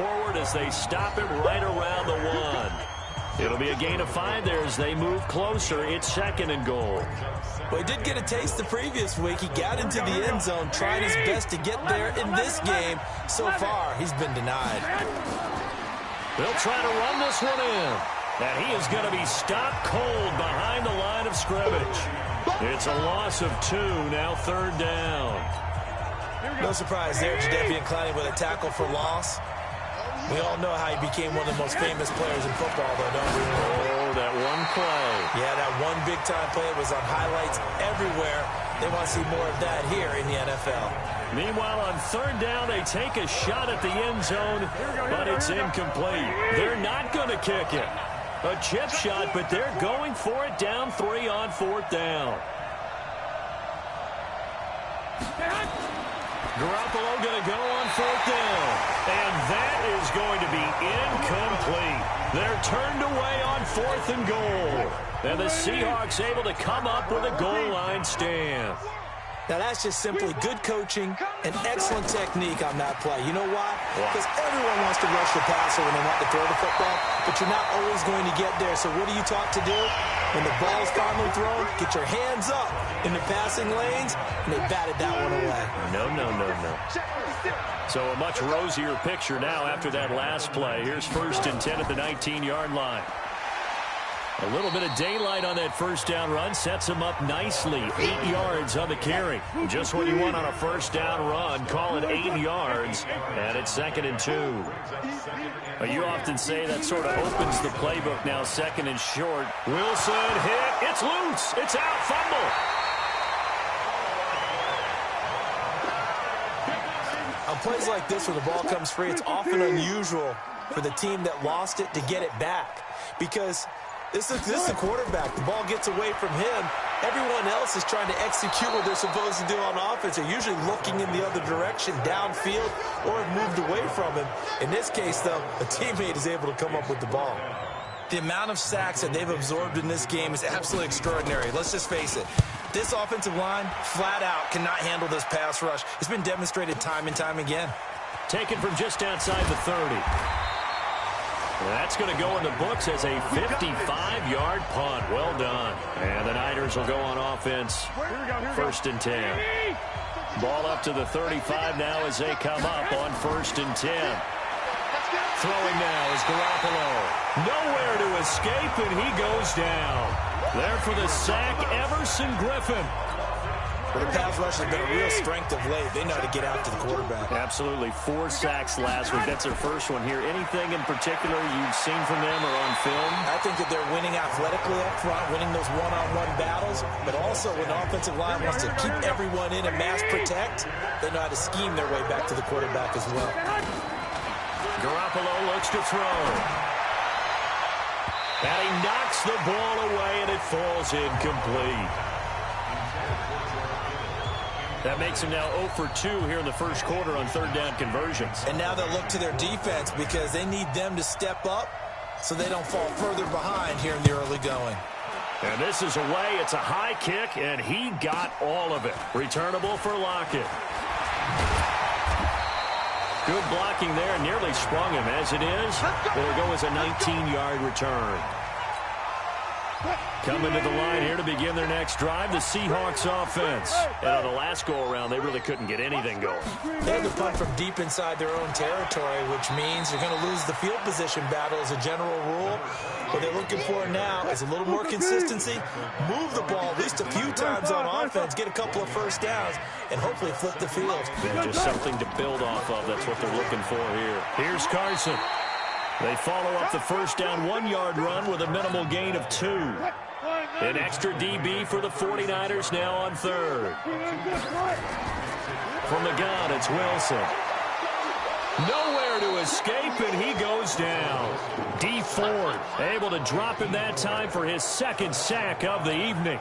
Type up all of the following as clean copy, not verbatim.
forward as they stop him right around the 1. It'll be a gain of 5 there as they move closer. It's 2nd and goal. Well, he did get a taste the previous week. He got into the end zone, trying his best to get there in this game. So far, he's been denied. They'll try to run this one in. And he is going to be stopped cold behind the line of scrimmage. It's a loss of 2, now 3rd down. No surprise there, Jadeveon Clowney with a tackle for loss. We all know how he became one of the most famous players in football, though, don't we? Oh, that one play. Yeah, that one big-time play was on highlights everywhere. They want to see more of that here in the NFL. Meanwhile, on 3rd down, they take a shot at the end zone, but it's incomplete. They're not going to kick it. A chip shot, but they're going for it down 3 on 4th down. Garoppolo going to go on 4th down. And that is going to be incomplete. They're turned away on 4th and goal. And the Seahawks able to come up with a goal line stand. Now, that's just simply good coaching and excellent technique on that play. You know why? Because everyone wants to rush the passer when they want to throw the football, but you're not always going to get there. So what are you taught to do? When the ball's finally thrown, get your hands up in the passing lanes, and they batted that one away. No. So a much rosier picture now after that last play. Here's 1st and 10 at the 19-yard line. A little bit of daylight on that 1st down run sets him up nicely. 8 yards on the carry. Just what you want on a 1st down run. Call it 8 yards, and it's 2nd and 2. You often say that sort of opens the playbook now. 2nd and short. Wilson hit. It's loose. It's out. Fumble. On plays like this where the ball comes free, it's often unusual for the team that lost it to get it back. Because this is the quarterback. The ball gets away from him. Everyone else is trying to execute what they're supposed to do on offense. They're usually looking in the other direction, downfield, or have moved away from him. In this case, though, a teammate is able to come up with the ball. The amount of sacks that they've absorbed in this game is absolutely extraordinary. Let's just face it. This offensive line, flat out, cannot handle this pass rush. It's been demonstrated time and time again. Taken from just outside the 30. That's going to go in the books as a 55-yard punt. Well done. And the Niners will go on offense. 1st and 10. Ball up to the 35 now as they come up on 1st and 10. Throwing now is Garoppolo. Nowhere to escape, and he goes down. There for the sack, Everson Griffin. Well, the pass rush has been a real strength of late. They know how to get out to the quarterback. Absolutely. 4 sacks last week. That's their first one here. Anything in particular you've seen from them or on film? I think that they're winning athletically up front, winning those one-on-one battles, but also when the offensive line wants to keep everyone in and mass protect, they know how to scheme their way back to the quarterback as well. Garoppolo looks to throw. And he knocks the ball away, and it falls incomplete. That makes him now 0 for 2 here in the first quarter on 3rd down conversions. And now they'll look to their defense because they need them to step up so they don't fall further behind here in the early going. And this is away. It's a high kick, and he got all of it. Returnable for Lockett. Good blocking there. Nearly sprung him. As it is, it'll go as a 19-yard return. Coming to the line here to begin their next drive, the Seahawks offense. And on the last go-around, they really couldn't get anything going. They had to punt from deep inside their own territory, which means you're going to lose the field position battle as a general rule. What they're looking for now is a little more consistency, move the ball at least a few times on offense, get a couple of 1st downs, and hopefully flip the field. Yeah, just something to build off of. That's what they're looking for here. Here's Carson. They follow up the 1st down 1-yard run with a minimal gain of 2. An extra DB for the 49ers now on 3rd. From the gun, it's Wilson. Nowhere to escape, and he goes down. D Ford able to drop him that time for his 2nd sack of the evening.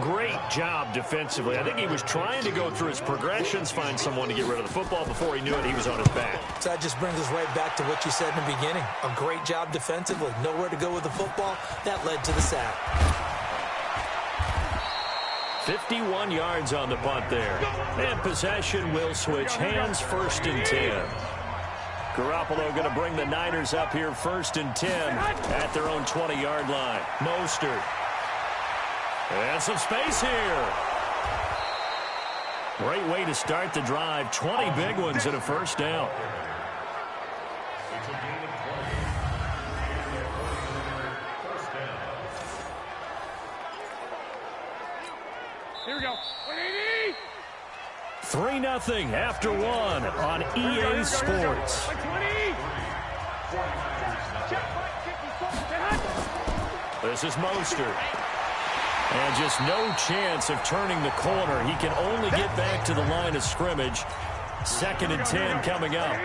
Great job defensively. I think he was trying to go through his progressions, find someone to get rid of the football. Before he knew it, he was on his back. So that just brings us right back to what you said in the beginning. A great job defensively. Nowhere to go with the football. That led to the sack. 51 yards on the punt there. And possession will switch hands. 1st and 10. Garoppolo going to bring the Niners up here 1st and 10 at their own 20-yard line. Mostert. And some space here. Great way to start the drive. 20 big ones and a first down. Here we go. 3-0 after one on EA Sports. This is Mostert. And just no chance of turning the corner. He can only get back to the line of scrimmage. 2nd and 10 coming up.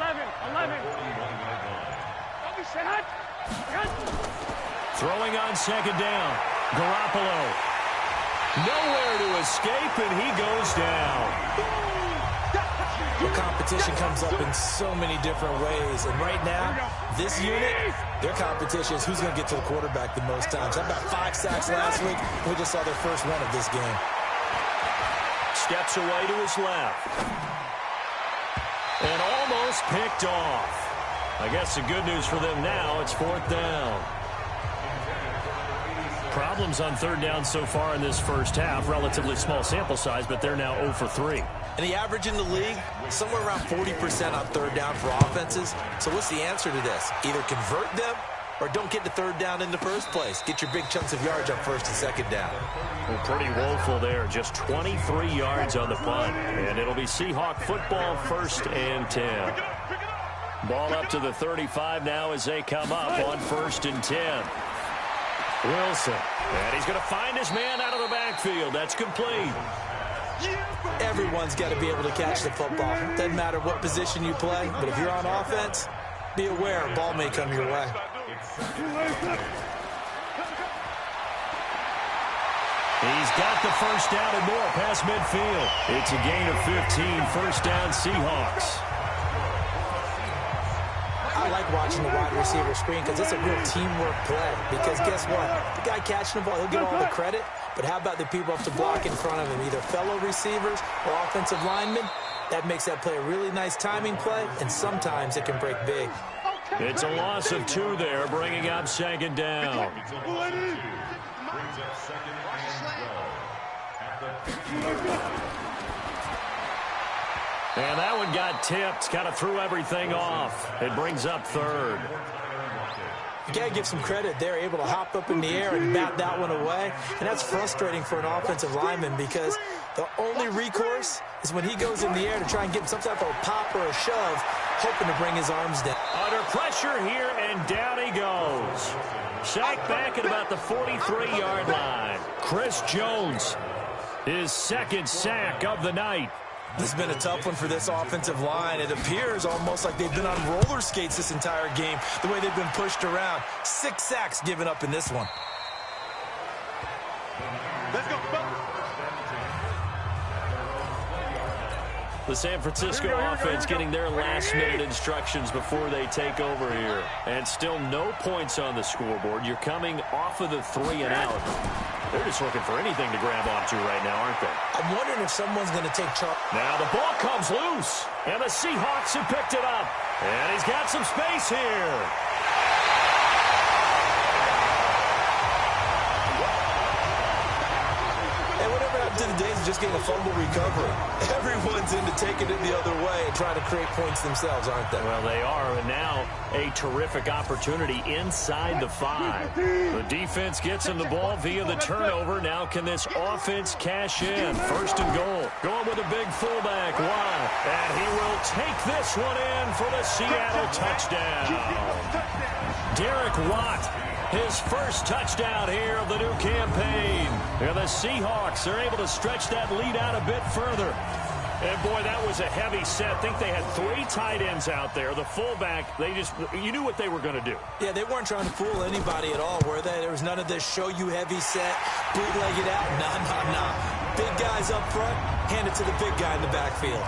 11. Throwing on 2nd down. Garoppolo. Nowhere to escape, and he goes down. The competition comes up in so many different ways. And right now, this unit, their competition is who's going to get to the quarterback the most times. How about 5 sacks last week? We just saw their first one of this game. Steps away to his left. And almost picked off. I guess the good news for them now, it's 4th down. Problems on 3rd down so far in this first half. Relatively small sample size, but they're now 0 for 3. And the average in the league, somewhere around 40% on 3rd down for offenses. So what's the answer to this? Either convert them or don't get to 3rd down in the first place. Get your big chunks of yards on 1st and 2nd down. Well, pretty woeful there. Just 23 yards on the punt. And it'll be Seahawk football 1st and 10. Ball up to the 35 now as they come up on 1st and 10. Wilson. And he's going to find his man out of the backfield. That's complete. Everyone's got to be able to catch the football. Doesn't matter what position you play, but if you're on offense, be aware a ball may come your way. He's got the first down and more past midfield. It's a gain of 15, 1st down Seahawks. I like watching the wide receiver screen because it's a real teamwork play. Because guess what? The guy catching the ball, he'll get all the credit. But how about the people up to block in front of him, either fellow receivers or offensive linemen? That makes that play a really nice timing play, and sometimes it can break big. It's a loss of 2 there, bringing up 2nd down. And that one got tipped, kind of threw everything off. It brings up 3rd. You got to give some credit. They're able to hop up in the air and bat that one away. And that's frustrating for an offensive lineman because the only recourse is when he goes in the air to try and get some type of a pop or a shove, hoping to bring his arms down. Under pressure here, and down he goes. Sacked back at about the 43-yard line. Chris Jones, his 2nd sack of the night. This has been a tough one for this offensive line. It appears almost like they've been on roller skates this entire game, the way they've been pushed around. 6 sacks given up in this one. Let's go. The San Francisco offense getting their last-minute instructions before they take over here. And still no points on the scoreboard. You're coming off of the 3 and out. They're just looking for anything to grab onto right now, aren't they? I'm wondering if someone's going to take charge. Now the ball comes loose, and the Seahawks have picked it up. And he's got some space here. And whatever happened to the days of just getting a fumble recovery? Everyone's into taking it the other way and trying to create points themselves, aren't they? Well, they are, and now a terrific opportunity inside the 5. The defense gets him the ball via the turnover. Now can this offense cash in? 1st and goal. Going with a big fullback, Watt. And he will take this one in for the Seattle touchdown. Derek Watt, his first touchdown here of the new campaign. And the Seahawks are able to stretch that lead out a bit further. And, boy, that was a heavy set. I think they had 3 tight ends out there. The fullback, you knew what they were going to do. Yeah, they weren't trying to fool anybody at all, were they? There was none of this show you heavy set, bootleg it out. No. Big guys up front, hand it to the big guy in the backfield.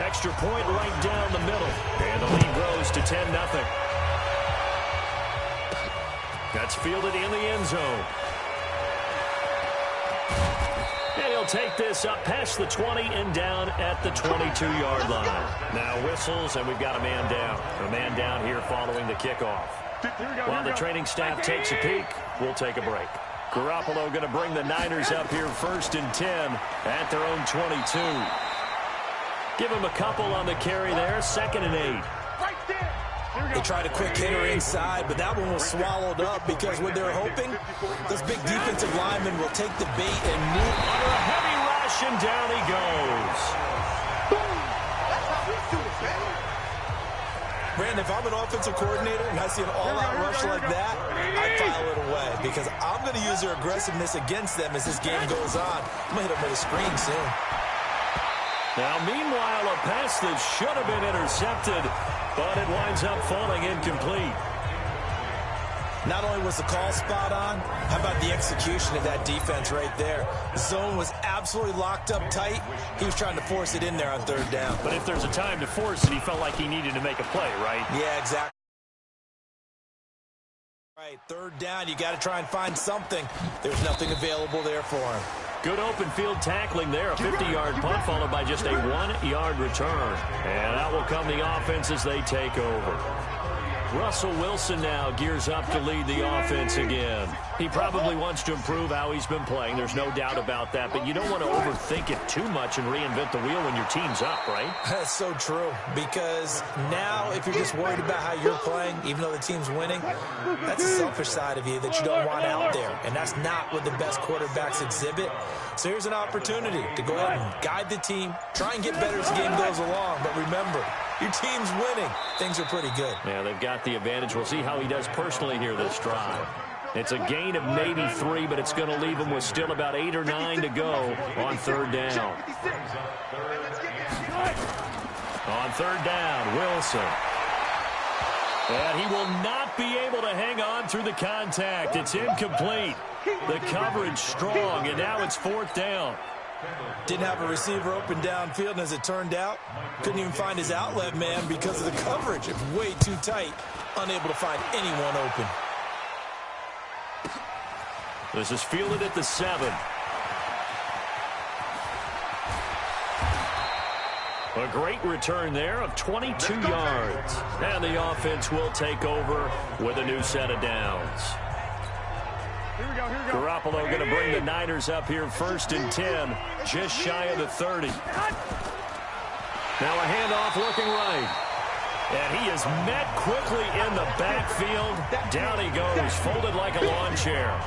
Extra point right down the middle. And the lead grows to 10-0. That's fielded in the end zone. And he'll They'll take this up past the 20 and down at the 22-yard line. Now whistles, and we've got a man down. A man down here following the kickoff. While the training staff takes a peek, we'll take a break. Garoppolo going to bring the Niners up here 1st and 10 at their own 22. Give him a couple on the carry there, 2nd and 8. They tried a quick hitter inside, but that one was swallowed up because what they're hoping, this big defensive lineman will take the bait and move under a heavy rush, and down he goes. Brandon, if I'm an offensive coordinator and I see an all-out rush like that, I file it away because I'm going to use their aggressiveness against them as this game goes on. I'm going to hit them with a screen soon. Now, meanwhile, a pass that should have been intercepted, but it winds up falling incomplete. Not only was the call spot on, how about the execution of that defense right there? The zone was absolutely locked up tight. He was trying to force it in there on 3rd down. But if there's a time to force it, he felt like he needed to make a play, right? Yeah, exactly. Right, 3rd down, you got to try and find something. There's nothing available there for him. Good open field tackling there. A 50-yard punt followed by just a 1-yard return. And out will come the offense as they take over. Russell Wilson now gears up to lead the offense again. He probably wants to improve how he's been playing. There's no doubt about that. But you don't want to overthink it too much and reinvent the wheel when your team's up, right? That's so true. Because now if you're just worried about how you're playing, even though the team's winning, that's a selfish side of you that you don't want out there. And that's not what the best quarterbacks exhibit. So here's an opportunity to go ahead and guide the team, try and get better as the game goes along. But remember, your team's winning. Things are pretty good. Yeah, they've got the advantage. We'll see how he does personally here this drive. It's a gain of maybe 3, but it's going to leave him with still about 8 or 9 to go on 3rd down. On 3rd down, Wilson. And he will not be able to hang on through the contact. It's incomplete. The coverage strong, and now it's 4th down. Didn't have a receiver open downfield, and as it turned out, couldn't even find his outlet man because of the coverage. It's way too tight, unable to find anyone open. This is fielded at the 7. A great return there of 22 yards. And the offense will take over with a new set of downs. Here we go. Garoppolo going to bring the Niners up here 1st and 10, just shy of the 30. Now a handoff looking right. And he is met quickly in the backfield. Down he goes, folded like a lawn chair.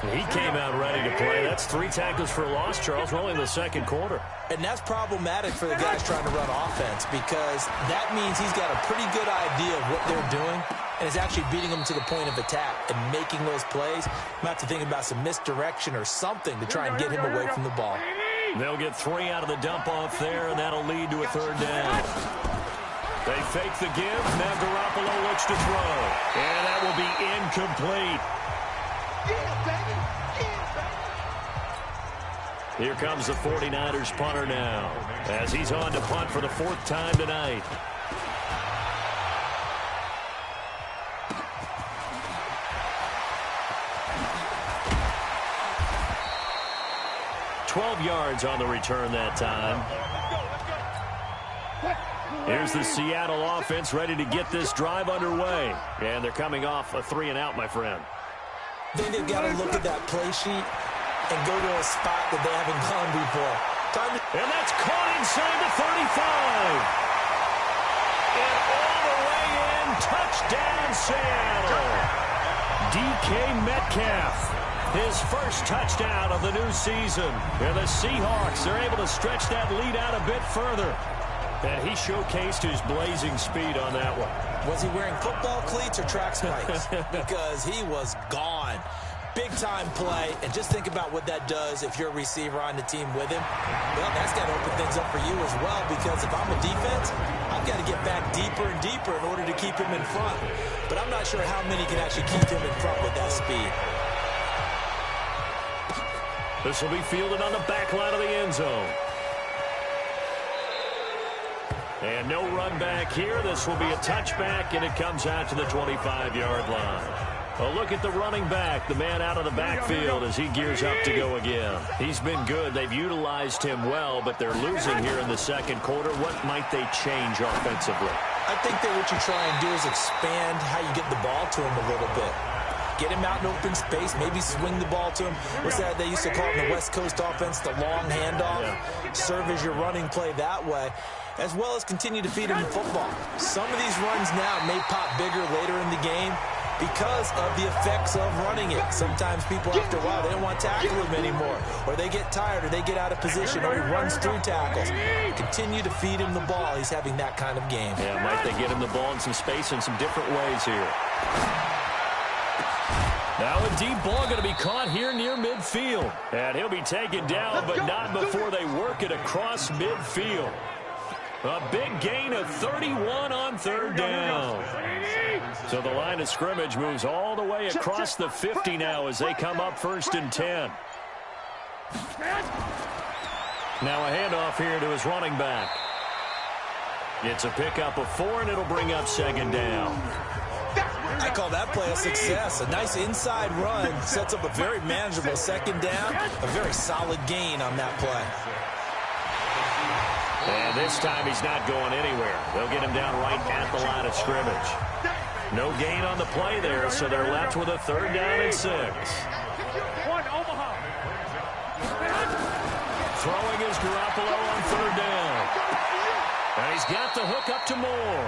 He came out ready to play. That's 3 tackles for a loss, Charles. We're only in the 2nd quarter. And that's problematic for the guys trying to run offense because that means he's got a pretty good idea of what they're doing and is actually beating them to the point of attack and making those plays. I'm going to have to think about some misdirection or something to try and get him away from the ball. They'll get 3 out of the dump-off there, and that'll lead to a 3rd down. They fake the give. Now Garoppolo looks to throw. And that will be incomplete. Here comes the 49ers punter now as he's on to punt for the 4th time tonight. $12 yards on the return that time. Here's the Seattle offense ready to get this drive underway. And they're coming off a 3-and-out, my friend. I think they've got to look at that play sheet and go to a spot that they haven't gone before. And that's caught inside the 35. And all the way in, touchdown Seattle. DK Metcalf, his first touchdown of the new season. And the Seahawks are able to stretch that lead out a bit further. And he showcased his blazing speed on that one. Was he wearing football cleats or track spikes? Because he was gone. Big-time play, and just think about what that does if you're a receiver on the team with him. Well, that's got to open things up for you as well, because if I'm a defense, I've got to get back deeper and deeper in order to keep him in front. But I'm not sure how many can actually keep him in front with that speed. This will be fielded on the back line of the end zone. And no run back here. This will be a touchback, and it comes out to the 25-yard line. A look at the running back, the man out of the backfield as he gears up to go again. He's been good. They've utilized him well, but they're losing here in the second quarter. What might they change offensively? I think that what you try and do is expand how you get the ball to him a little bit. Get him out in open space, maybe swing the ball to him. What's that they used to call in the West Coast offense, the long handoff? Yeah. Serve as your running play that way, as well as continue to feed him the football. Some of these runs now may pop bigger later in the game because of the effects of running it. Sometimes people, after a while, they don't want to tackle him anymore, or they get tired, or they get out of position, or he runs through tackles. Continue to feed him the ball. He's having that kind of game. Yeah, might they get him the ball in some space in some different ways here. Now a deep ball going to be caught here near midfield. And he'll be taken down, but not before they work it across midfield. A big gain of 31 on third down. So the line of scrimmage moves all the way across the 50 now as they come up 1st and 10. Now a handoff here to his running back. It's a pickup of 4, and it'll bring up 2nd down. I call that play a success. A nice inside run sets up a very manageable 2nd down. A very solid gain on that play. And this time he's not going anywhere. They'll get him down right at the line of scrimmage. No gain on the play there, so they're left with a 3rd down and 6. Throwing is Garoppolo on 3rd down. And he's got the hook up to Moore.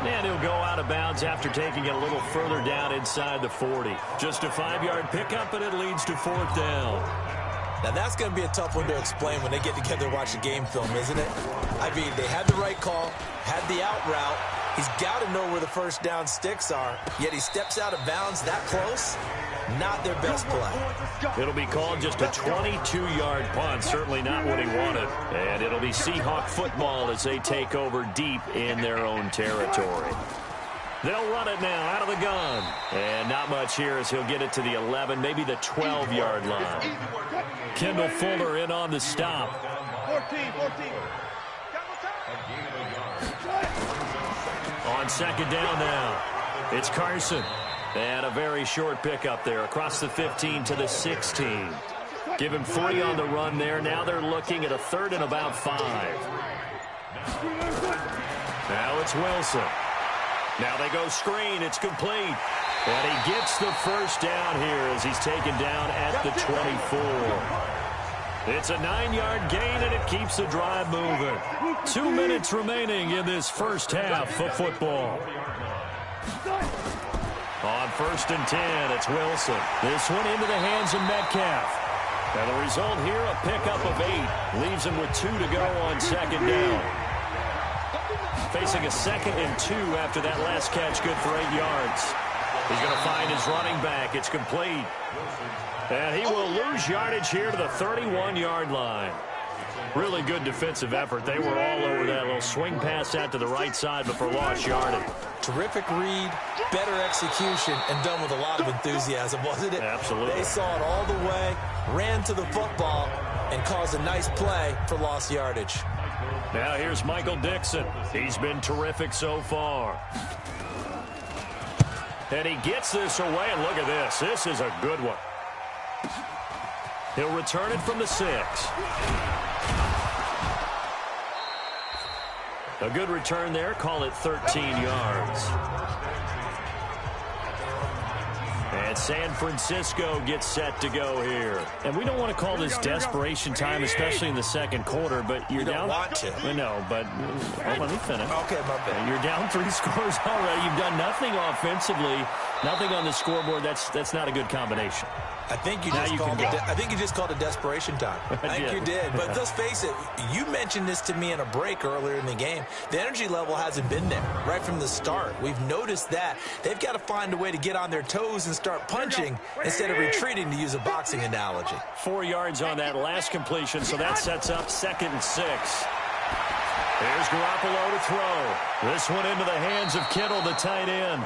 And he'll go out of bounds after taking it a little further down inside the 40. Just a 5-yard pickup, and it leads to 4th down. Now, that's going to be a tough one to explain when they get together and watch the game film, isn't it? I mean, they had the right call, had the out route. He's got to know where the 1st down sticks are, yet he steps out of bounds that close. Not their best play. It'll be called just a 22-yard punt. Certainly not what he wanted. And it'll be Seahawk football as they take over deep in their own territory. They'll run it now out of the gun. And not much here as he'll get it to the 11, maybe the 12-yard line. Kendall Fuller in on the stop. 14. On 2nd down now, it's Carson. And a very short pickup there across the 15 to the 16. Give him 3 on the run there. Now they're looking at a 3rd and about 5. Now it's Wilson. Now they go screen. It's complete. And he gets the 1st down here as he's taken down at the 24. It's a 9-yard gain, and it keeps the drive moving. 2 minutes remaining in this first half of football. On 1st and 10, it's Wilson. This one into the hands of Metcalf. And the result here, a pickup of 8. Leaves him with 2 to go on 2nd down. Facing a 2nd and 2 after that last catch, good for 8 yards. He's going to find his running back. It's complete. And he will lose yardage here to the 31-yard line. Really good defensive effort. They were all over that little swing pass out to the right side, but for lost yardage. Terrific read, better execution, and done with a lot of enthusiasm, wasn't it? Absolutely. They saw it all the way, ran to the football, and caused a nice play for lost yardage. Now here's Michael Dixon. He's been terrific so far. And he gets this away, and look at this. This is a good one. He'll return it from the 6. A good return there. Call it 13 yards. And San Francisco gets set to go here. And we don't want to call this desperation time, especially in the second quarter, but you're down. You don't want to. No, but let me finish. Okay, my bad. You're down 3 scores already. You've done nothing offensively, nothing on the scoreboard. That's not a good combination. I think you just called it desperation time. I think you did. But let's face it, you mentioned this to me in a break earlier in the game. The energy level hasn't been there right from the start. We've noticed that. They've got to find a way to get on their toes and start punching instead of retreating, to use a boxing analogy. 4 yards on that last completion, so that sets up 2nd and 6. Here's Garoppolo to throw. This one into the hands of Kittle, the tight end.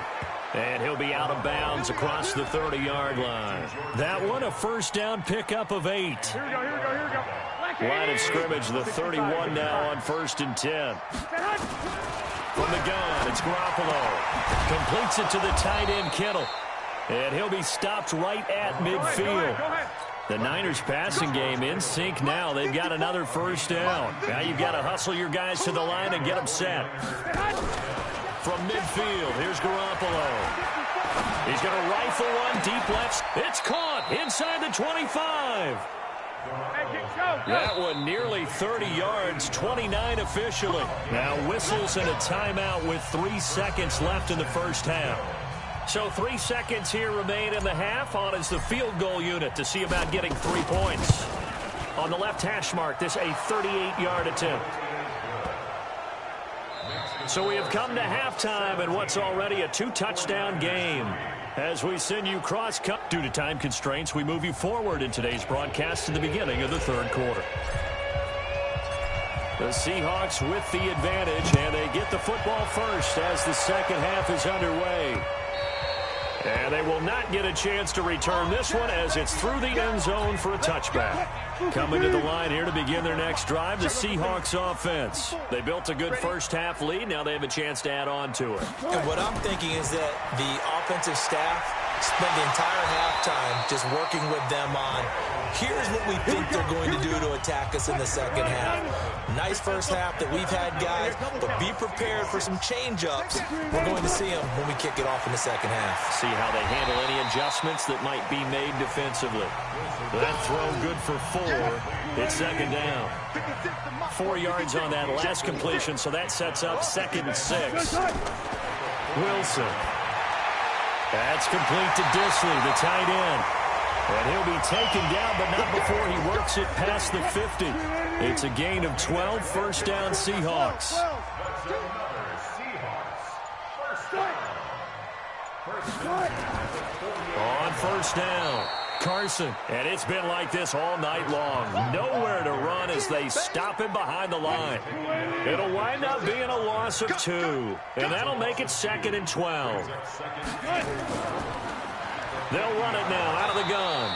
And he'll be out of bounds across the 30-yard line. That one, a 1st down pickup of 8. Here we go. Line of scrimmage, the 31 now on 1st and 10. From the gun, it's Garoppolo. Completes it to the tight end, Kittle. And he'll be stopped right at midfield. The Niners passing game in sync now. They've got another first down. Now you've got to hustle your guys to the line and get them set. From midfield, here's Garoppolo. He's going to rifle one deep left. It's caught inside the 25. That one nearly 30 yards, 29 officially. Now whistles and a timeout with 3 seconds left in the first half. So 3 seconds here remain in the half. On is the field goal unit to see about getting 3 points. On the left hash mark, this a 38-yard attempt. So we have come to halftime in what's already a 2-touchdown game. As we send you cross-cut. Due to time constraints, we move you forward in today's broadcast to the beginning of the third quarter. The Seahawks with the advantage, and they get the football first as the second half is underway. And they will not get a chance to return this one as it's through the end zone for a touchback. Coming to the line here to begin their next drive, the Seahawks offense. They built a good first half lead. Now they have a chance to add on to it. And what I'm thinking is that the offensive staff spent the entire halftime just working with them on, here's what we think they're going to do to attack us in the second half. Nice first half that we've had, guys, but be prepared for some change-ups. We're going to see them when we kick it off in the second half. See how they handle any adjustments that might be made defensively. That throw good for 4. It's second down. 4 yards on that last completion, so that sets up 2nd and 6. Wilson. That's complete to Disley, the tight end. And he'll be taken down, but not before he works it past the 50. It's a gain of 12, first down Seahawks. On first down, Carson. And it's been like this all night long. Nowhere to run as they stop him behind the line. It'll wind up being a loss of 2. And that'll make it 2nd and 12. They'll run it now out of the gun.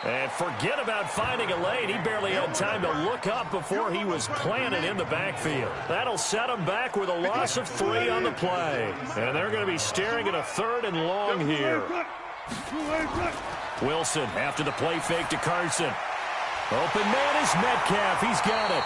And forget about finding a lane. He barely had time to look up before he was planted in the backfield. That'll set him back with a loss of 3 on the play. And they're going to be staring at a 3rd and long here. Wilson after the play fake to Carson. Open man is Metcalf. He's got it.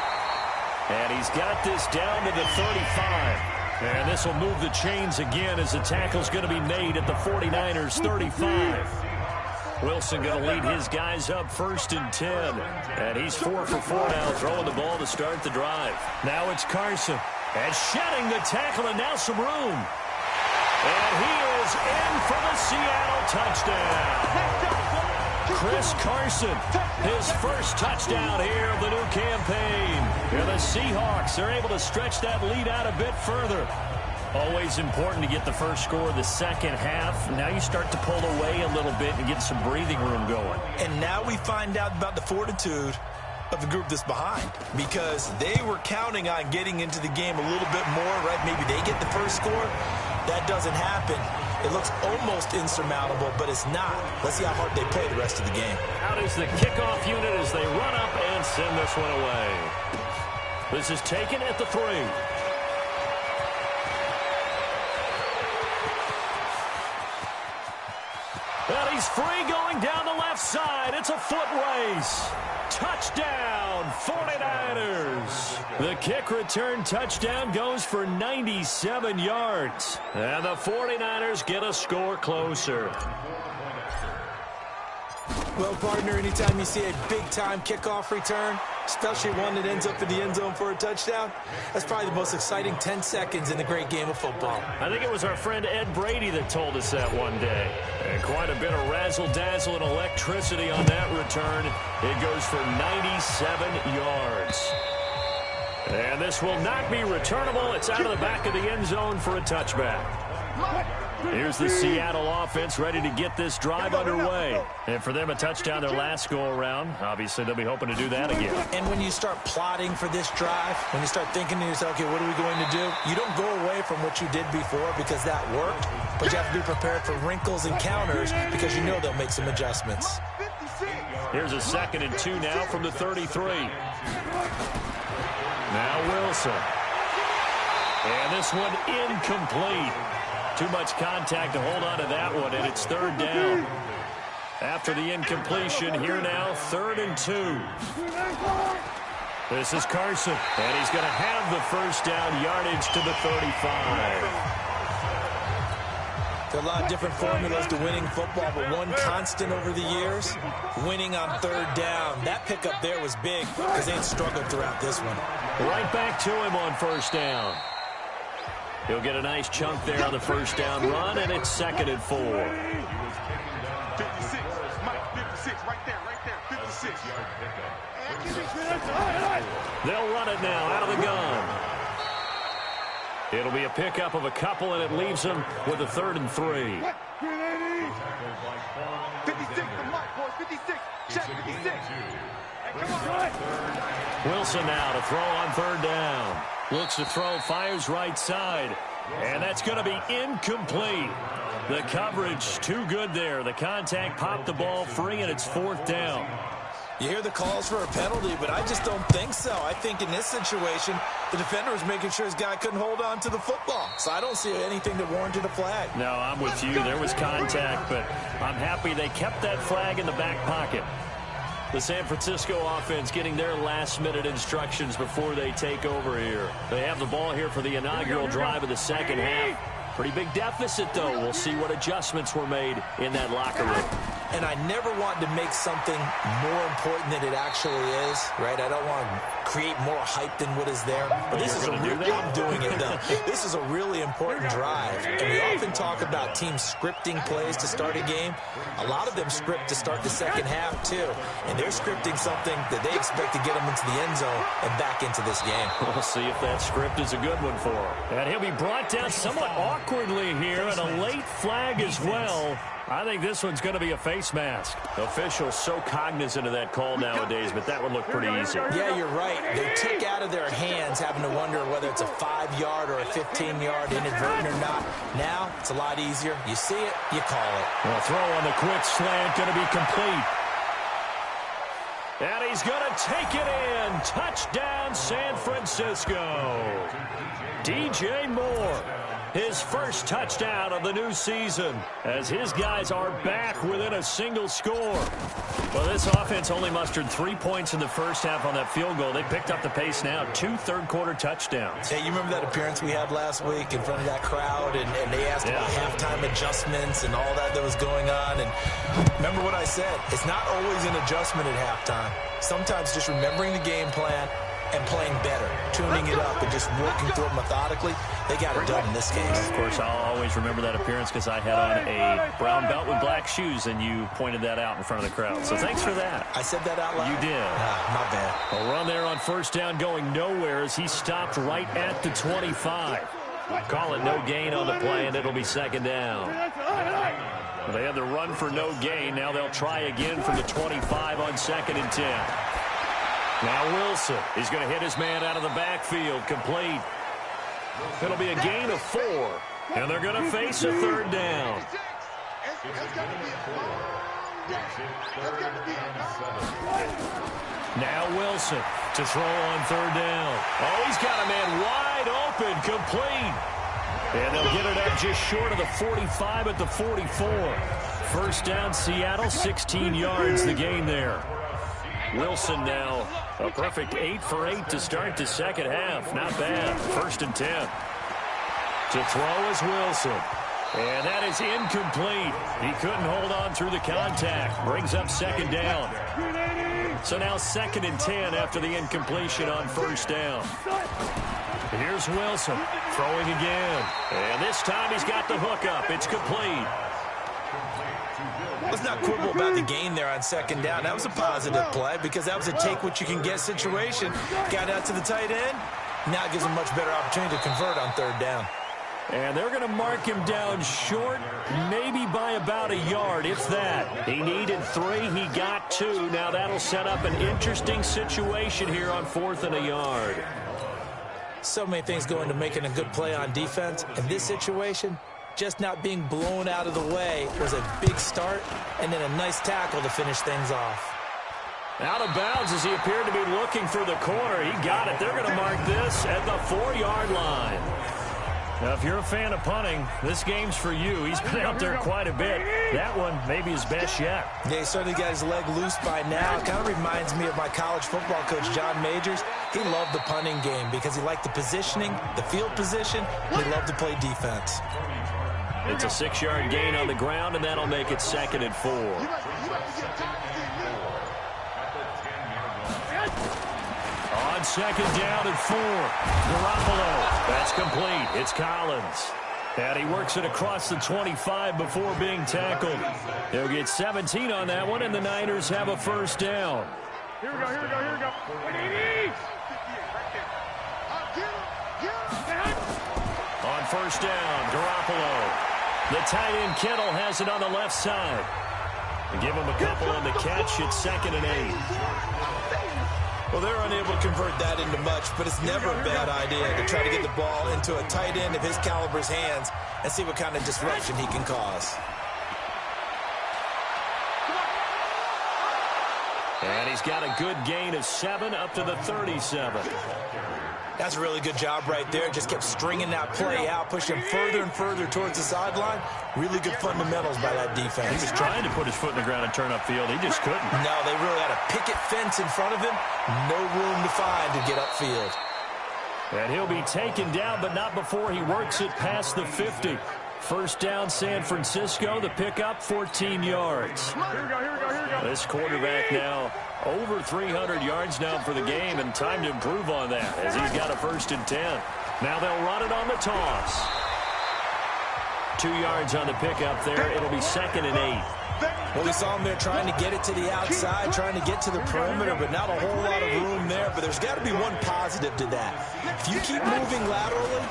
And he's got this down to the 35. And this will move the chains again as the tackle's going to be made at the 49ers 35. Wilson going to lead his guys up 1st and 10. And he's 4 for 4 now, throwing the ball to start the drive. Now it's Carson. And shedding the tackle, and now some room. And he is in for the Seattle touchdown. Chris Carson, his first touchdown here of the new campaign. And the Seahawks are able to stretch that lead out a bit further. Always important to get the first score of the second half. Now you start to pull away a little bit and get some breathing room going. And now we find out about the fortitude of the group that's behind, because they were counting on getting into the game a little bit more, right? Maybe they get the first score. That doesn't happen. It looks almost insurmountable, but it's not. Let's see how hard they play the rest of the game. Out is the kickoff unit as they run up and send this one away. This is taken at the 3. And he's free going down the left side. It's a foot race. Touchdown, 49ers. The kick return touchdown goes for 97 yards. And the 49ers get a score closer. Well, partner, anytime you see a big-time kickoff return, especially one that ends up in the end zone for a touchdown, that's probably the most exciting 10 seconds in the great game of football. I think it was our friend Ed Brady that told us that one day. And quite a bit of razzle-dazzle and electricity on that return. It goes for 97 yards. And this will not be returnable. It's out of the back of the end zone for a touchback. Here's the Seattle offense ready to get this drive underway. And for them, a touchdown their last go-around. Obviously, they'll be hoping to do that again. And when you start plotting for this drive, when you start thinking to yourself, okay, what are we going to do? You don't go away from what you did before because that worked, but you have to be prepared for wrinkles and counters because you know they'll make some adjustments. Here's a 2nd and 2 now from the 33. Now Wilson. And this one incomplete. too much contact to hold on to that one, and it's third down. After the incompletion, here now, 3rd and 2. This is Carson, and he's going to have the first down, yardage to the 35. There are a lot of different formulas to winning football, but one constant over the years, winning on 3rd down. That pickup there was big because they had struggled throughout this one. Right back to him on first down. He'll get a nice chunk there on the first down run, and it's 2nd and 4. 56, Mike, 56, right there, 56. They'll run it now out of the gun. It'll be a pickup of a couple, and it leaves them with a 3rd and 3. 56, the Mike, boys, 56, check 56. Hey, come on. Wilson now to throw on 3rd down. Looks to throw, fires right side, and that's going to be incomplete. The coverage too good there. The contact popped the ball free, and it's 4th down. You hear the calls for a penalty, but I just don't think so. I think in this situation, the defender was making sure his guy couldn't hold on to the football. So I don't see anything that warranted a flag. No, I'm with you. There was contact, but I'm happy they kept that flag in the back pocket. The San Francisco offense getting their last-minute instructions before they take over here. They have the ball here for the inaugural drive of the second half. Pretty big deficit, though. We'll see what adjustments were made in that locker room. And I never want to make something more important than it actually is, right? I don't want to create more hype than what is there. But this is a really, I'm doing it, though. This is a really important drive. And we often talk about teams scripting plays to start a game. A lot of them script to start the second half, too. And they're scripting something that they expect to get them into the end zone and back into this game. We'll see if that script is a good one for him. And he'll be brought down somewhat awkwardly here, and a late flag as well. I think this one's going to be a face mask. Officials so cognizant of that call nowadays, but that would look pretty easy. Yeah, you're right. They took out of their hands having to wonder whether it's a 5-yard or a 15-yard inadvertent or not. Now, it's a lot easier. You see it, you call it. Well, throw on the quick slant, going to be complete. And he's going to take it in. Touchdown, San Francisco. DJ Moore. His first touchdown of the new season as his guys are back within a single score. Well, this offense only mustered 3 points in the first half on that field goal. They picked up the pace now, 2 third-quarter touchdowns. Hey, you remember that appearance we had last week in front of that crowd, and they asked about halftime adjustments and all that was going on. And remember what I said, it's not always an adjustment at halftime. Sometimes just remembering the game plan and playing better, tuning it up and just working through it methodically. They got it done in this case. Of course, I'll always remember that appearance because I had on a brown belt with black shoes, and you pointed that out in front of the crowd. So thanks for that. I said that out loud? You did. My bad. A run there on first down going nowhere as he stopped right at the 25. Call it no gain on the play, and it'll be second down. They had the run for no gain. Now they'll try again from the 25 on 2nd and 10. Now Wilson, he's going to hit his man out of the backfield, complete. It'll be a gain of 4, and they're going to face a 3rd down. Now Wilson to throw on 3rd down. Oh, he's got a man wide open, complete. And they'll get it up just short of the 45 at the 44. First down, Seattle, 16 yards, the gain there. Wilson now a perfect 8 for 8 to start the second half. Not bad. 1st and 10. To throw is Wilson. And that is incomplete. He couldn't hold on through the contact. Brings up 2nd down. So now 2nd and 10 after the incompletion on 1st down. Here's Wilson throwing again. And this time he's got the hook up. It's complete. Let's not quibble about the gain there on 2nd down. That was a positive play because that was a take-what-you-can-get situation. Got out to the tight end. Now it gives him a much better opportunity to convert on 3rd down. And they're going to mark him down short, maybe by about a yard, if that. He needed 3. He got 2. Now that'll set up an interesting situation here on 4th and a yard. So many things go into making a good play on defense. In this situation, just not being blown out of the way was a big start, and then a nice tackle to finish things off. Out of bounds as he appeared to be looking for the corner. He got it. They're going to mark this at the 4-yard line. Now, if you're a fan of punting, this game's for you. He's been out there quite a bit. That one, maybe his best yet. Yeah, he certainly got his leg loose by now. It kind of reminds me of my college football coach, John Majors. He loved the punting game because he liked the positioning, the field position, and he loved to play defense. It's a 6-yard gain on the ground, and that'll make it 2nd and 4. On 2nd down and 4. Garoppolo. That's complete. It's Collins. And he works it across the 25 before being tackled. He'll get 17 on that one, and the Niners have a first down. Here we go. On first down, Garoppolo. The tight end Kittle has it on the left side. Give him a couple on the catch. It's 2nd and 8. Well, they're unable to convert that into much, but it's never a bad idea to try to get the ball into a tight end of his caliber's hands and see what kind of disruption he can cause. And he's got a good gain of 7 up to the 37. That's a really good job right there. Just kept stringing that play out, pushing him further and further towards the sideline. Really good fundamentals by that defense. He was trying to put his foot in the ground and turn upfield. He just couldn't. No, they really had a picket fence in front of him. No room to find to get upfield. And he'll be taken down, but not before he works it past the 50. First down, San Francisco. The pickup, 14 yards. This quarterback now over 300 yards now for the game, and time to improve on that as he's got a 1st and 10. Now they'll run it on the toss. 2 yards on the pickup there. It'll be 2nd and 8. Well, we saw him there trying to get it to the outside, trying to get to the perimeter, but not a whole lot of room there. But there's got to be one positive to that. If you keep moving laterally,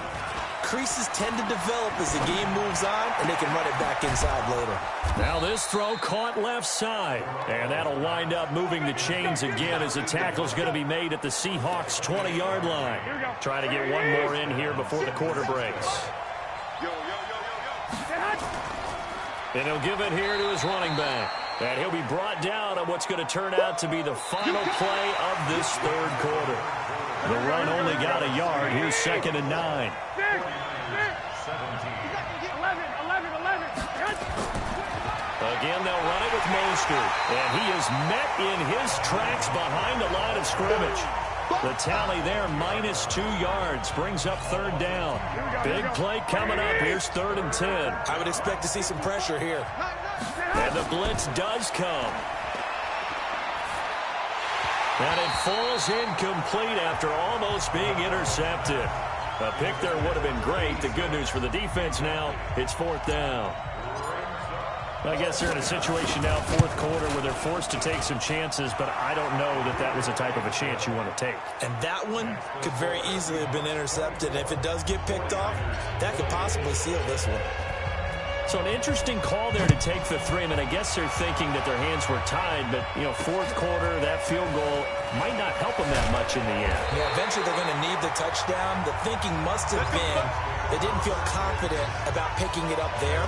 creases tend to develop as the game moves on, and they can run it back inside later. Now this throw caught left side, and that'll wind up moving the chains again as the tackle's going to be made at the Seahawks 20-yard line. Trying to get one more in here before the quarter breaks. And he'll give it here to his running back. And he'll be brought down on what's going to turn out to be the final play of this 3rd quarter. The run only got a yard. Here's 2nd and 9. Again, they'll run it with Mostert. And he is met in his tracks behind the line of scrimmage. The tally there, -2 yards, brings up 3rd down. Big play coming up. Here's 3rd and 10. I would expect to see some pressure here. And the blitz does come. And it falls incomplete after almost being intercepted. A pick there would have been great. The good news for the defense now, it's 4th down. I guess they're in a situation now, 4th quarter, where they're forced to take some chances, but I don't know that that was the type of a chance you want to take. And that one could very easily have been intercepted. And if it does get picked off, that could possibly seal this one. So an interesting call there to take the 3. I mean, I guess they're thinking that their hands were tied, but, 4th quarter, that field goal might not help them that much in the end. Yeah, eventually they're going to need the touchdown. The thinking must have been they didn't feel confident about picking it up there,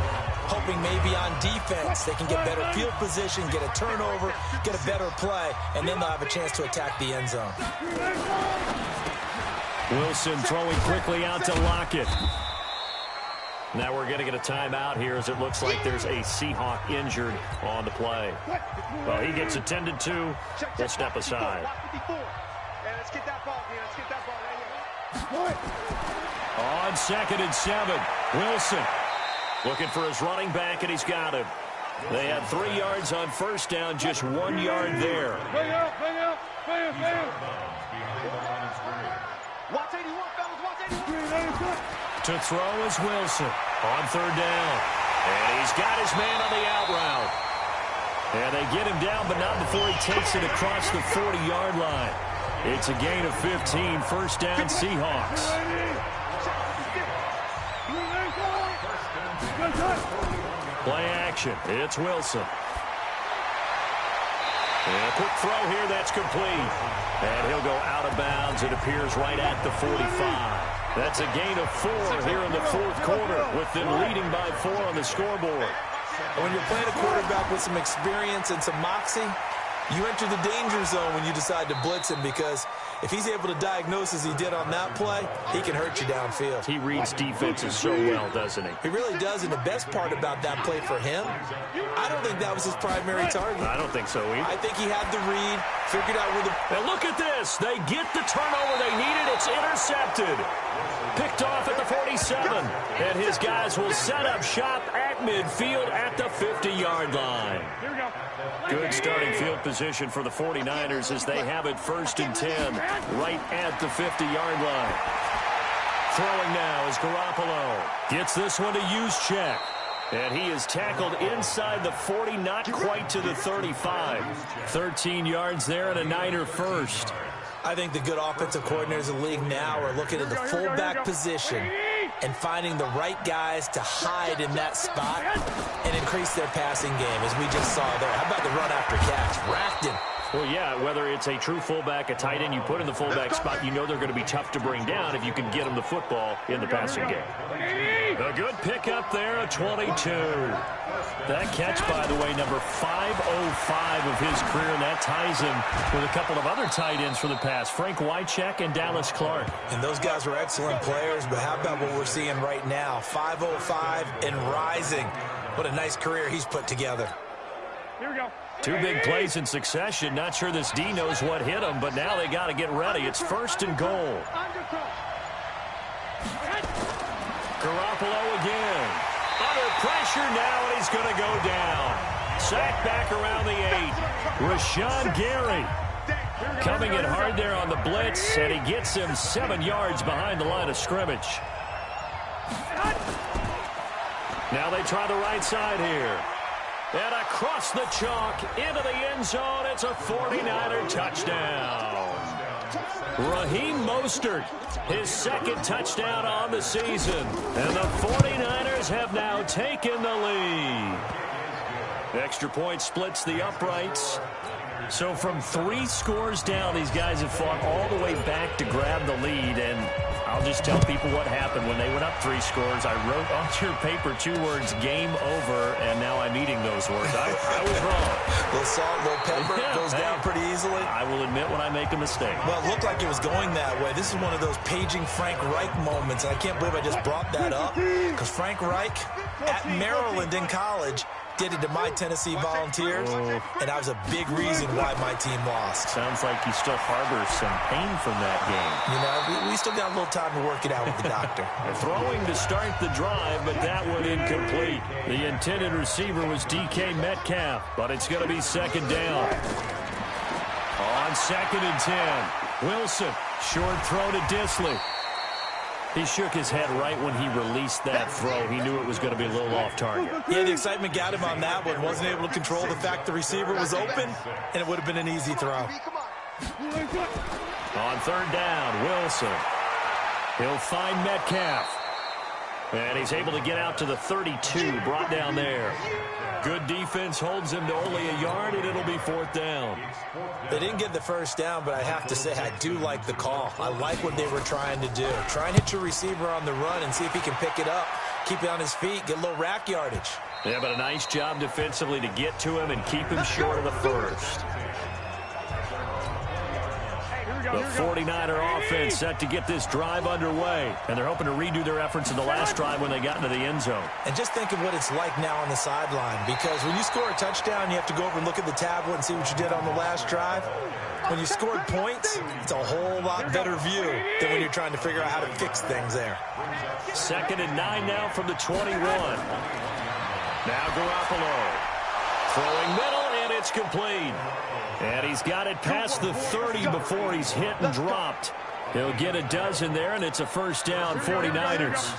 hoping maybe on defense they can get better field position, get a turnover, get a better play, and then they'll have a chance to attack the end zone. Wilson throwing quickly out to Lockett. Now we're going to get a timeout here as it looks like there's a Seahawk injured on the play. Well, he gets attended to. We'll step aside. Let's get that ball, man. Let's get that ball right here. On 2nd and 7, Wilson looking for his running back, and he's got him. They had 3 yards on first down, just 1 yard there. Watch 81, fellas. Watch 81. To throw is Wilson on 3rd down. And he's got his man on the out route. And they get him down, but not before he takes it across the 40-yard line. It's a gain of 15, 1st down Seahawks. Play action. It's Wilson. And a quick throw here, that's complete. And he'll go out of bounds. It appears right at the 45. That's a gain of 4 here in the 4th quarter, with them leading by 4 on the scoreboard. And when you're playing a quarterback with some experience and some moxie, You enter the danger zone when you decide to blitz him, because if he's able to diagnose as he did on that play, he can hurt you downfield. He reads defenses so well, doesn't he? He really does, and the best part about that play for him, I don't think that was his primary target. I don't think so either. I think he had the read, figured out where the... And look at this. They get the turnover they needed. It's intercepted. Picked off at the 47. And his guys will set up shop at midfield at the 50-yard line. Good starting field position for the 49ers as they have it 1st and 10 right at the 50-yard line. Throwing now is Garoppolo. Gets this one to Juszczyk. And he is tackled inside the 40, not quite to the 35. 13 yards there and a Niner first. I think the good offensive coordinators in the league now are looking at the fullback position and finding the right guys to hide in that spot and increase their passing game, as we just saw there. How about the run after catch? Racked him. Well, yeah, whether it's a true fullback, a tight end, you put in the fullback spot, you know they're going to be tough to bring down if you can get them the football in the passing game. A good pickup there, a 22. That catch, by the way, number 505 of his career, and that ties him with a couple of other tight ends for the pass, Frank Wycheck and Dallas Clark. And those guys were excellent players, but how about what we're seeing right now? 505 and rising. What a nice career he's put together. Here we go. 2 big plays in succession. Not sure this D knows what hit him, but now they got to get ready. It's 1st and goal. Garoppolo again. Under pressure now, and he's going to go down. Sacked back around the 8. Rashawn Gary coming in hard there on the blitz, and he gets him 7 yards behind the line of scrimmage. Now they try the right side here. And across the chalk, into the end zone, it's a 49er touchdown. Raheem Mostert, his 2nd touchdown on the season. And the 49ers have now taken the lead. Extra point splits the uprights. So from 3 scores down, these guys have fought all the way back to grab the lead. And I'll just tell people what happened when they went up 3 scores. I wrote on your paper 2 words, game over, and now I'm eating those words. I was wrong. A little salt, a little pepper, goes down pretty easily. I will admit when I make a mistake. Well, it looked like it was going that way. This is one of those paging Frank Reich moments, and I can't believe I just brought that up, because Frank Reich at Maryland in college did it to my Tennessee Volunteers, and that was a big reason why my team lost. Sounds like he still harbors some pain from that game. You know, we still got a little time to work it out with the doctor. Throwing to start the drive, but that one incomplete. The intended receiver was DK Metcalf, but it's going to be 2nd down. On 2nd and 10, Wilson, short throw to Disley. He shook his head right when he released that throw. He knew it was going to be a little off target. Yeah, the excitement got him on that one. Wasn't able to control the fact the receiver was open, and it would have been an easy throw. On 3rd down, Wilson. He'll find Metcalf. And he's able to get out to the 32, brought down there. Good defense holds him to only a yard, and it'll be 4th down. They didn't get the 1st down, but I have to say I do like the call. I like what they were trying to do. Try and hit your receiver on the run and see if he can pick it up, keep it on his feet, get a little rack yardage. Yeah, but a nice job defensively to get to him and keep him short of the 1st. The 49er offense set to get this drive underway, and they're hoping to redo their efforts in the last drive when they got into the end zone. And just think of what it's like now on the sideline, because when you score a touchdown, you have to go over and look at the tablet and see what you did on the last drive. When you scored points, it's a whole lot better view than when you're trying to figure out how to fix things there. 2nd and 9 now from the 21. Now Garoppolo. Throwing middle, and it's complete. And he's got it past the 30 before he's hit and dropped. He'll get a dozen there, and it's a 1st down, 49ers.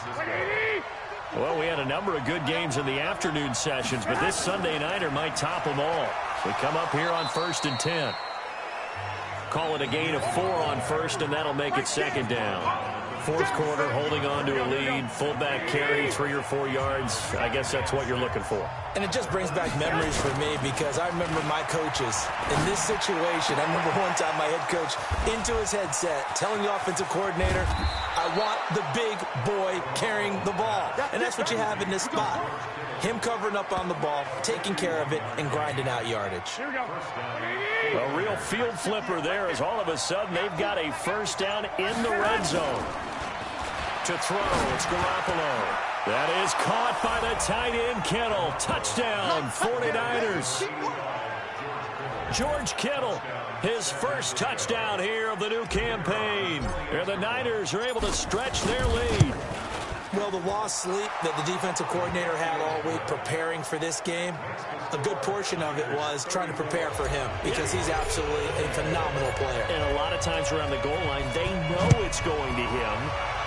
Well, we had a number of good games in the afternoon sessions, but this Sunday nighter might top them all. We come up here on 1st and 10. Call it a gain of 4 on 1st, and that'll make it 2nd down. 4th quarter, holding on to a lead, fullback carry, 3 or 4 yards. I guess that's what you're looking for. And it just brings back memories for me, because I remember my coaches in this situation. I remember one time my head coach into his headset telling the offensive coordinator, I want the big boy carrying the ball. And that's what you have in this spot. Him covering up on the ball, taking care of it, and grinding out yardage. A real field flipper there as all of a sudden they've got a first down in the red zone. To throw, it's Garoppolo. That is caught by the tight end, Kittle. Touchdown, 49ers. George Kittle, his first touchdown here of the new campaign. And the Niners are able to stretch their lead. Well, the lost sleep that the defensive coordinator had all week preparing for this game, a good portion of it was trying to prepare for him because he's absolutely a phenomenal player. And a lot of times around the goal line, they know it's going to him.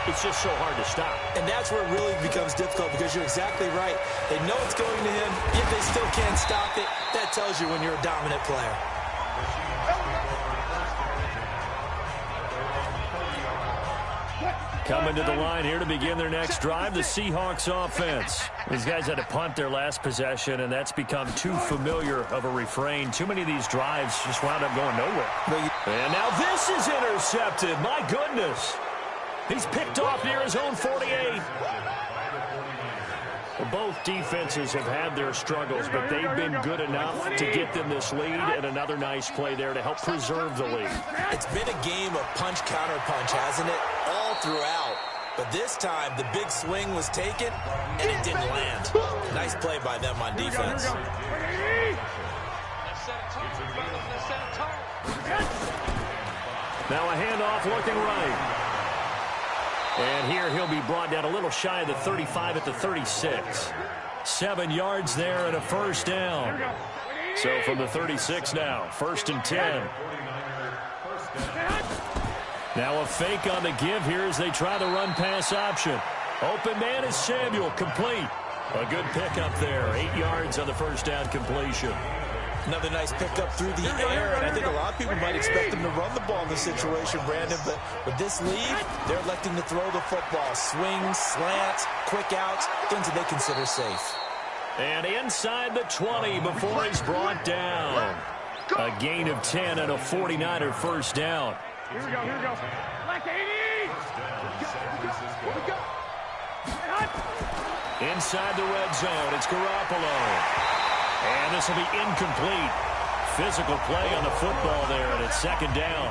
It's just so hard to stop. And that's where it really becomes difficult because you're exactly right. They know it's going to him, yet they still can't stop it. That tells you when you're a dominant player. Coming to the line here to begin their next drive, the Seahawks offense. These guys had to punt their last possession, and that's become too familiar of a refrain. Too many of these drives just wound up going nowhere. And now this is intercepted. My goodness. He's picked off near his own 48. Well, both defenses have had their struggles, but they've been good enough to get them this lead, and another nice play there to help preserve the lead. It's been a game of punch-counter-punch, hasn't it? All throughout. But this time, the big swing was taken, and it didn't land. Nice play by them on defense. Now a handoff looking right. And here he'll be brought down a little shy of the 35 at the 36. 7 yards there and a first down. So from the 36 now, 1st and 10. Now a fake on the give here as they try the run-pass option. Open man is Samuel, complete. A good pickup there, 8 yards on the first down completion. Another nice pickup through the air, and I think a lot of people might expect them to run the ball in this situation, Brandon, but with this lead, they're electing to throw the football. Swings, slants, quick outs, things that they consider safe. And inside the 20 before he's brought down. A gain of 10 and a 49er first down. Here we go. Like 80! What we got? Inside the red zone, it's Garoppolo. And this will be incomplete. Physical play on the football there, and it's 2nd down.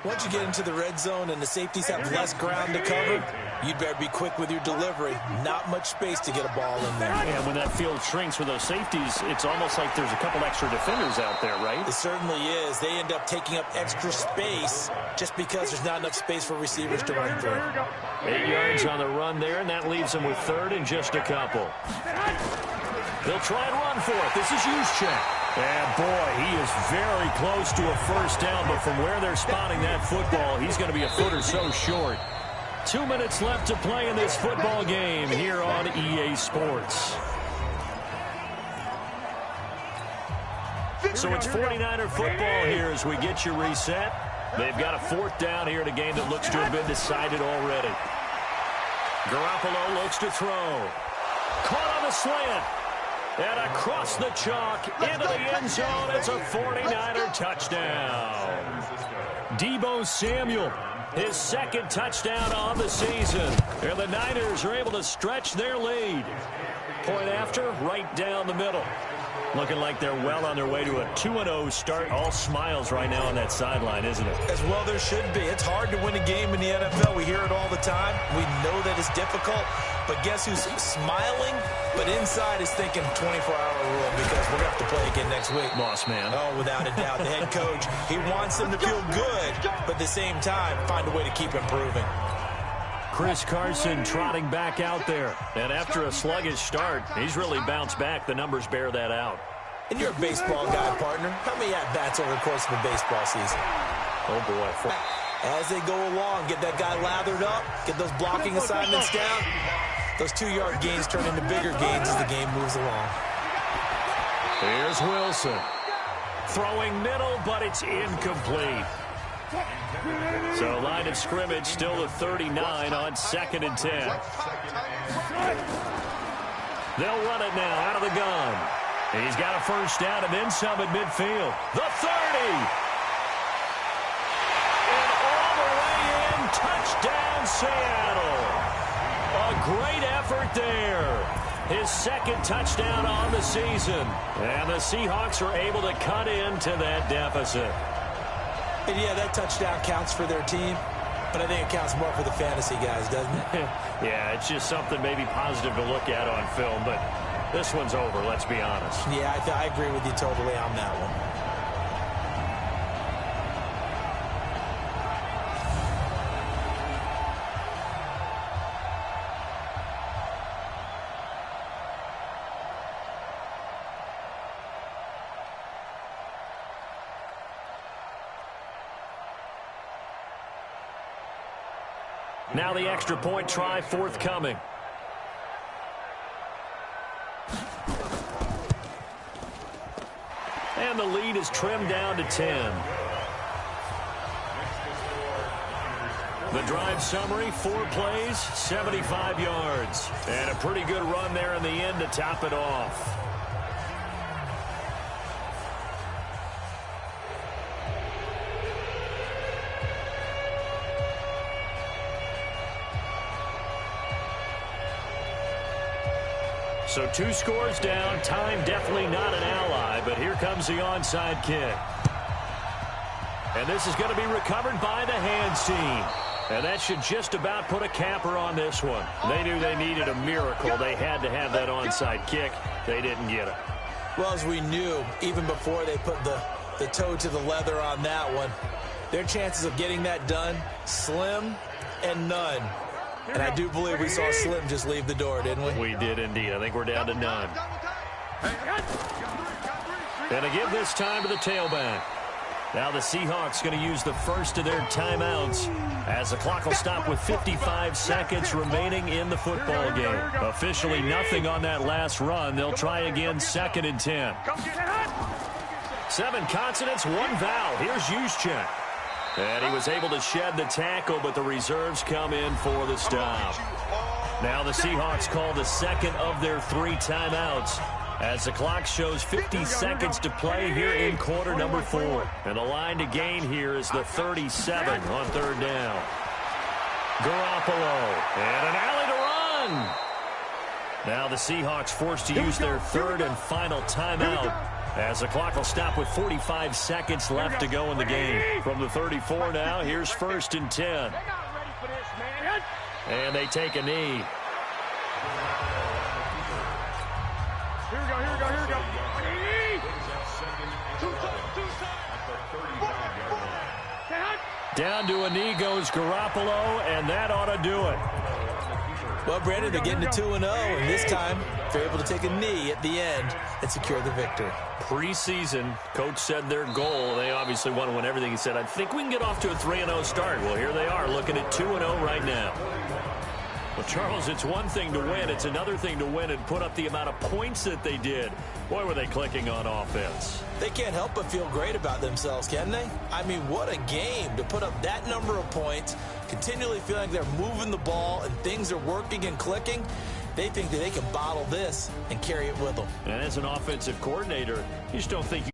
Once you get into the red zone and the safeties have less ground to cover, you'd better be quick with your delivery. Not much space to get a ball in there. And when that field shrinks with those safeties, it's almost like there's a couple extra defenders out there, right? It certainly is. They end up taking up extra space just because there's not enough space for receivers to run through. 8 yards on the run there, and that leaves them with third and just a couple. They'll try and run for it. This is Juszczyk. And, boy, he is very close to a first down, but from where they're spotting that football, he's going to be a foot or so short. 2 minutes left to play in this football game here on EA Sports. So it's 49er football here as we get you reset. They've got a fourth down here in a game that looks to have been decided already. Garoppolo looks to throw. Caught on the slant. And across the chalk into the end zone. It's a 49er touchdown. Deebo Samuel, his second touchdown on the season. And the Niners are able to stretch their lead. Point after, right down the middle. Looking like they're well on their way to a 2-0 start. All smiles right now on that sideline, isn't it? As well there should be. It's hard to win a game in the NFL. We hear it all the time. We know that it's difficult. But guess who's smiling? But inside is thinking 24-hour rule because we're going to have to play again next week. Boss man. Oh, without a doubt. The head coach, he wants them to feel good, but at the same time, find a way to keep improving. Chris Carson trotting back out there. And after a sluggish start, he's really bounced back. The numbers bear that out. And you're a baseball guy, partner. How many at-bats over the course of a baseball season? Oh, boy. As they go along, get that guy lathered up, get those blocking assignments down. Those 2-yard gains turn into bigger gains as the game moves along. Here's Wilson. Throwing middle, but it's incomplete. So line of scrimmage still the 39 on 2nd and 10. They'll run it now out of the gun. He's got a first down and then some at midfield. The 30. And all the way in, touchdown Seattle. A great effort there. His second touchdown on the season. And the Seahawks are able to cut into that deficit. And yeah, that touchdown counts for their team, but I think it counts more for the fantasy guys, doesn't it? Yeah, it's just something maybe positive to look at on film, but this one's over, let's be honest. Yeah, I agree with you totally on that one. Now the extra point try forthcoming. And the lead is trimmed down to 10. The drive summary, 4 plays, 75 yards. And a pretty good run there in the end to top it off. So 2 scores down. Time definitely not an ally, but here comes the onside kick. And this is going to be recovered by the hands team. And that should just about put a capper on this one. They knew they needed a miracle. They had to have that onside kick. They didn't get it. Well, as we knew, even before they put the toe to the leather on that one, their chances of getting that done, slim and none. And I do believe we saw Slim just leave the door, didn't we? We did indeed. I think we're down to none. And to give this time to the tailback. Now the Seahawks going to use the first of their timeouts as the clock will stop with 55 seconds remaining in the football game. Officially nothing on that last run. They'll try again 2nd and 10. 7 consonants, 1 vowel. Here's Juszczyk. And he was able to shed the tackle, but the reserves come in for the stop. Now the Seahawks call the second of their 3 timeouts as the clock shows 50 seconds to play here in quarter number 4. And the line to gain here is the 37 on 3rd down. Garoppolo, and an alley to run. Now the Seahawks forced to use their third and final timeout, as the clock will stop with 45 seconds left to go in the game. From the 34 now, here's 1st and 10. They're not ready for this, man. And they take a knee. Here we go, here we go, here we go. Two times. Down to a knee goes Garoppolo, and that ought to do it. Well, Brandon, they're getting to 2-0, and this time they're able to take a knee at the end and secure the victory. Preseason, coach said their goal, they obviously want to win everything. He said, I think we can get off to a 3-0 start. Well, here they are looking at 2-0 right now. Well, Charles, it's one thing to win. It's another thing to win and put up the amount of points that they did. Boy, were they clicking on offense. They can't help but feel great about themselves, can they? I mean, what a game to put up that number of points, continually feeling like they're moving the ball and things are working and clicking. They think that they can bottle this and carry it with them. And as an offensive coordinator, you just don't think you